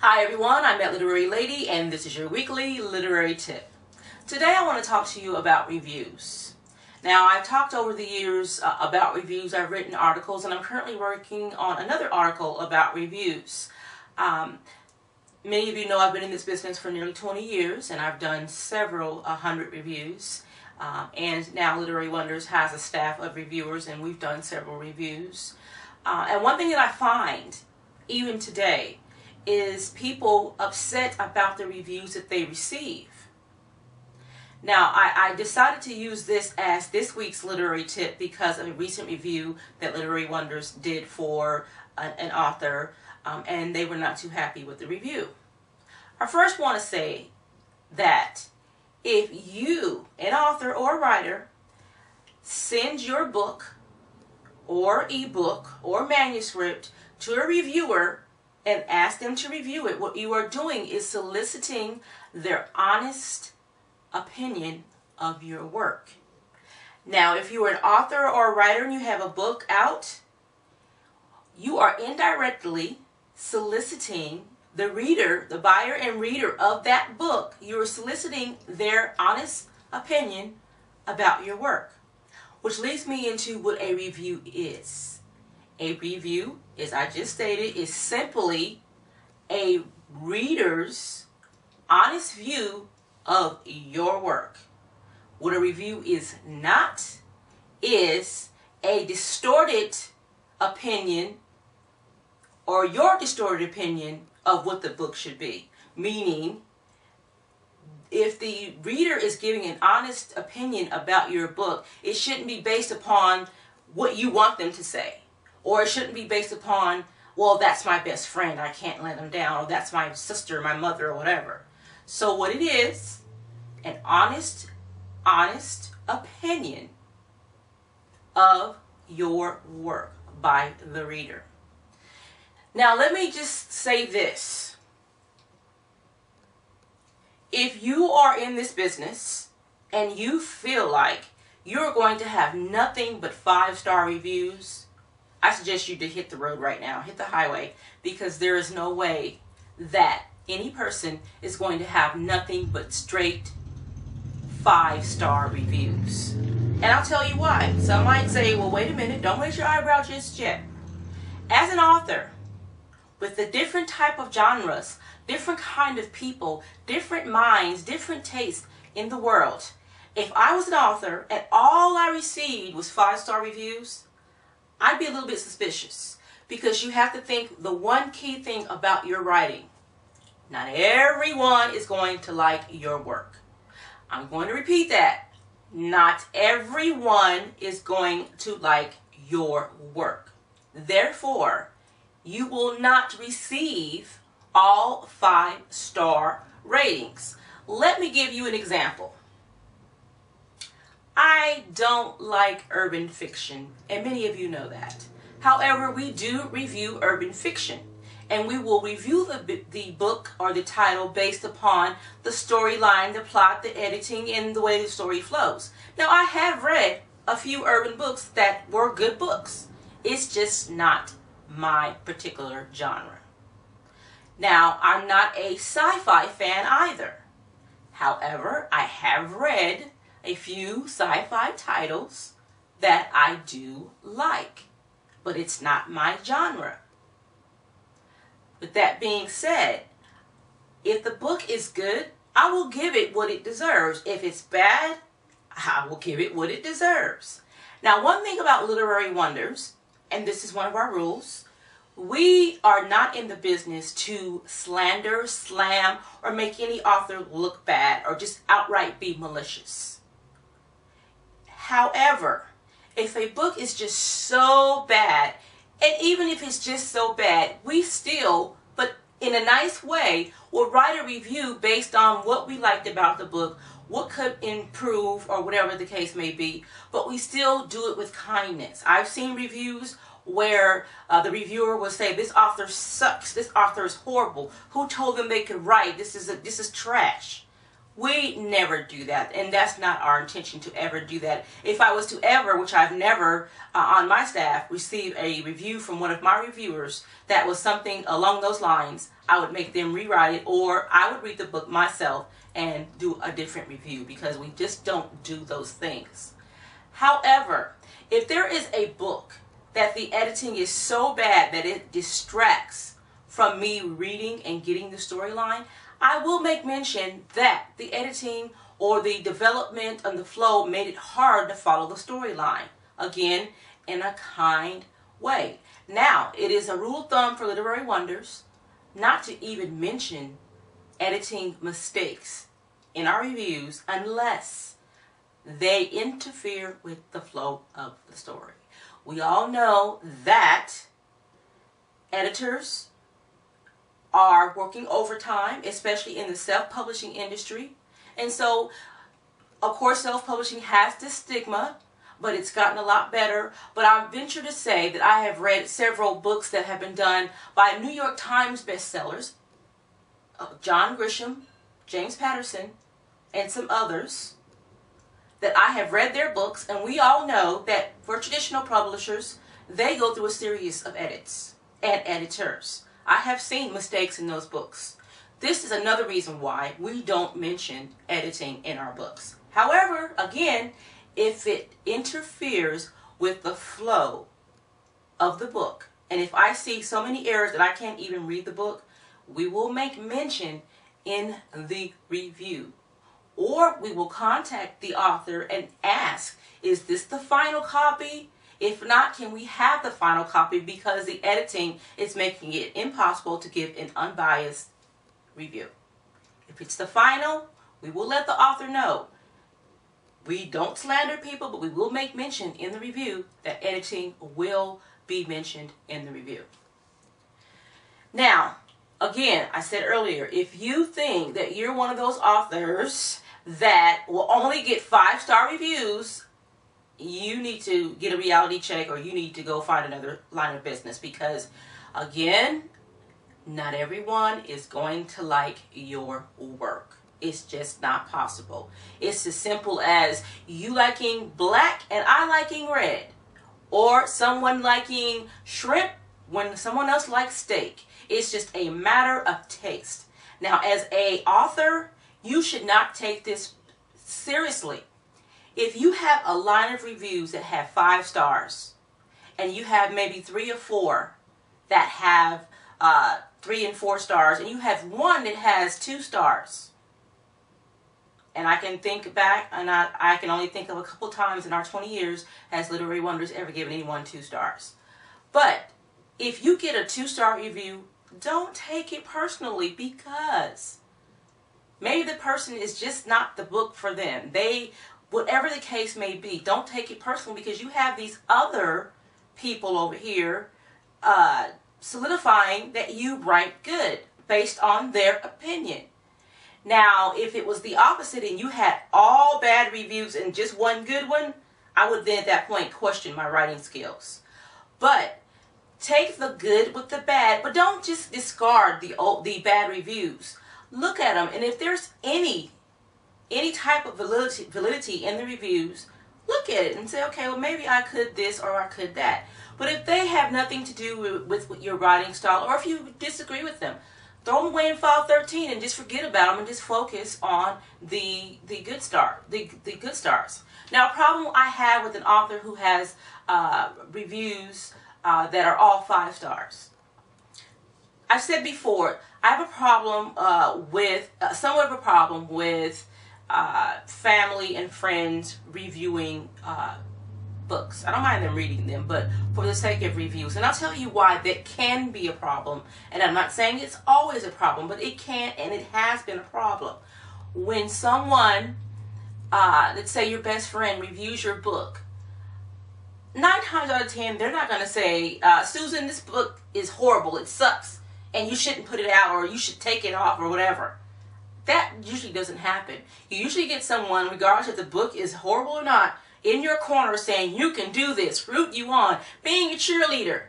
Hi everyone, I'm That Literary Lady and this is your weekly literary tip. Today I want to talk to you about reviews. Now I've talked over the years about reviews, I've written articles, and I'm currently working on another article about reviews. Many of you know I've been in this business for nearly 20 years and I've done several hundred reviews. And now Literary Wonders has a staff of reviewers and we've done several reviews. And one thing that I find, even today, is people upset about the reviews that they receive. Now, I decided to use this as this week's literary tip because of a recent review that Literary Wonders did for an author, and they were not too happy with the review. I first want to say that if you, an author or a writer, send your book or ebook or manuscript to a reviewer and ask them to review it, what you are doing is soliciting their honest opinion of your work. Now, if you are an author or a writer and you have a book out, you are indirectly soliciting the reader, the buyer and reader of that book. You are soliciting their honest opinion about your work, which leads me into what a review is. A review, as I just stated, is simply a reader's honest view of your work. What a review is not is a distorted opinion or your distorted opinion of what the book should be. Meaning, if the reader is giving an honest opinion about your book, it shouldn't be based upon what you want them to say. Or it shouldn't be based upon, well, that's my best friend, I can't let them down, or that's my sister, my mother, or whatever. So what it is, an honest opinion of your work by the reader. Now let me just say this. If you are in this business and you feel like you're going to have nothing but 5-star reviews, I suggest you to hit the road right now, hit the highway, because there is no way that any person is going to have nothing but straight 5-star reviews. And I'll tell you why. Some might say, well, wait a minute, don't raise your eyebrow just yet. As an author, with the different type of genres, different kind of people, different minds, different tastes in the world, if I was an author and all I received was 5-star reviews, I'd be a little bit suspicious, because you have to think the one key thing about your writing. Not everyone is going to like your work. I'm going to repeat that. Not everyone is going to like your work. Therefore, you will not receive all 5-star ratings. Let me give you an example. I don't like urban fiction, and many of you know that. However, we do review urban fiction, and we will review the book or the title based upon the storyline, the plot, the editing, and the way the story flows. Now, I have read a few urban books that were good books. It's just not my particular genre. Now, I'm not a sci-fi fan either. However, I have read a few sci-fi titles that I do like, but it's not my genre. With that being said, if the book is good, I will give it what it deserves. If it's bad, I will give it what it deserves. Now, one thing about Literary Wonders, and this is one of our rules, we are not in the business to slander, slam, or make any author look bad or just outright be malicious. However, if a book is just so bad, and even if it's just so bad, we still, but in a nice way, will write a review based on what we liked about the book, what could improve, or whatever the case may be, but we still do it with kindness. I've seen reviews where the reviewer will say, this author sucks, this author is horrible, who told them they could write, this is trash. We never do that, and that's not our intention to ever do that. If I was to ever, which I've never on my staff, receive a review from one of my reviewers that was something along those lines, I would make them rewrite it, or I would read the book myself and do a different review, because we just don't do those things. However, if there is a book that the editing is so bad that it distracts from me reading and getting the storyline, I will make mention that the editing or the development and the flow made it hard to follow the storyline. Again, in a kind way. Now, it is a rule of thumb for Literary Wonders not to even mention editing mistakes in our reviews unless they interfere with the flow of the story. We all know that editors are working overtime, especially in the self-publishing industry. And so, of course, self-publishing has this stigma, but it's gotten a lot better. But I venture to say that I have read several books that have been done by New York Times bestsellers, John Grisham, James Patterson, and some others, that I have read their books, and we all know that for traditional publishers, they go through a series of edits and editors. I have seen mistakes in those books. This is another reason why we don't mention editing in our books. However, again, if it interferes with the flow of the book, and if I see so many errors that I can't even read the book, we will make mention in the review. Or we will contact the author and ask, is this the final copy? If not, can we have the final copy, because the editing is making it impossible to give an unbiased review. If it's the final, we will let the author know. We don't slander people, but we will make mention in the review that editing will be mentioned in the review. Now, again, I said earlier, if you think that you're one of those authors that will only get 5-star reviews, you need to get a reality check, or you need to go find another line of business, because, again, not everyone is going to like your work. It's just not possible. It's as simple as you liking black and I liking red, or someone liking shrimp when someone else likes steak. It's just a matter of taste. Now, as an author, you should not take this seriously. If you have a line of reviews that have 5 stars, and you have maybe 3 or 4 that have 3 and 4 stars, and you have one that has 2 stars, and I can think back, and I can only think of a couple times in our 20 years has Literary Wonders ever given anyone 2 stars. But if you get a 2-star review, don't take it personally, because maybe the person is just not the book for them. Whatever the case may be, don't take it personally, because you have these other people over here solidifying that you write good based on their opinion. Now, if it was the opposite and you had all bad reviews and just one good one, I would then at that point question my writing skills. But take the good with the bad, but don't just discard the bad reviews. Look at them, and if there's any type of validity in the reviews, look at it and say, okay, well, maybe I could this or I could that. But if they have nothing to do with your writing style, or if you disagree with them, throw them away in file 13 and just forget about them and just focus on the good stars. Now, a problem I have with an author who has reviews that are all 5 stars. I've said before, I have a problem somewhat of a problem with family and friends reviewing books. I don't mind them reading them, but for the sake of reviews. And I'll tell you why that can be a problem. And I'm not saying it's always a problem, but it can, and it has been a problem. When someone, let's say your best friend, reviews your book, 9 times out of 10, they're not going to say, Susan, this book is horrible, it sucks, and you shouldn't put it out, or you should take it off, or whatever. That usually doesn't happen. You usually get someone, regardless if the book is horrible or not, in your corner saying, you can do this, root you on, being a cheerleader.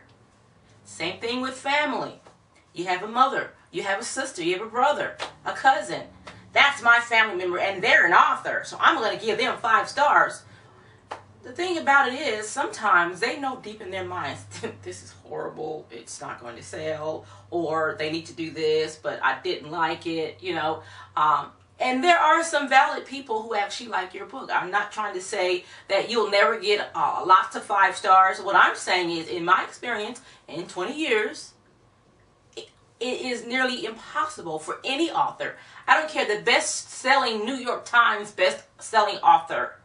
Same thing with family. You have a mother, you have a sister, you have a brother, a cousin. that's my family member and they're an author, so I'm going to give them 5 stars. The thing about it is, sometimes they know deep in their minds, this is horrible, it's not going to sell, or they need to do this, but I didn't like it, you know. And there are some valid people who actually like your book. I'm not trying to say that you'll never get lots of 5 stars. What I'm saying is, in my experience, in 20 years, it is nearly impossible for any author. I don't care, the best-selling New York Times best-selling author.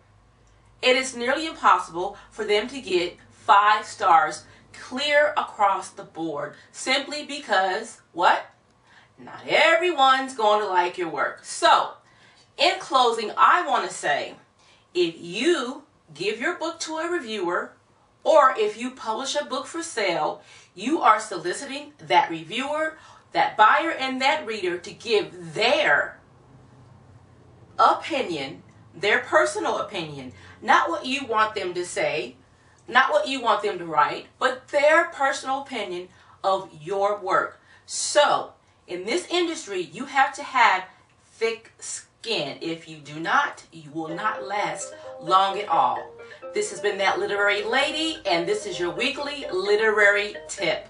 It is nearly impossible for them to get 5 stars clear across the board, simply because, what? Not everyone's going to like your work. So, in closing, I want to say, if you give your book to a reviewer, or if you publish a book for sale, you are soliciting that reviewer, that buyer, and that reader to give their opinion, their personal opinion, not what you want them to say, not what you want them to write, but their personal opinion of your work. So, in this industry, you have to have thick skin. If you do not, you will not last long at all. This has been That Literary Lady, and this is your weekly literary tip.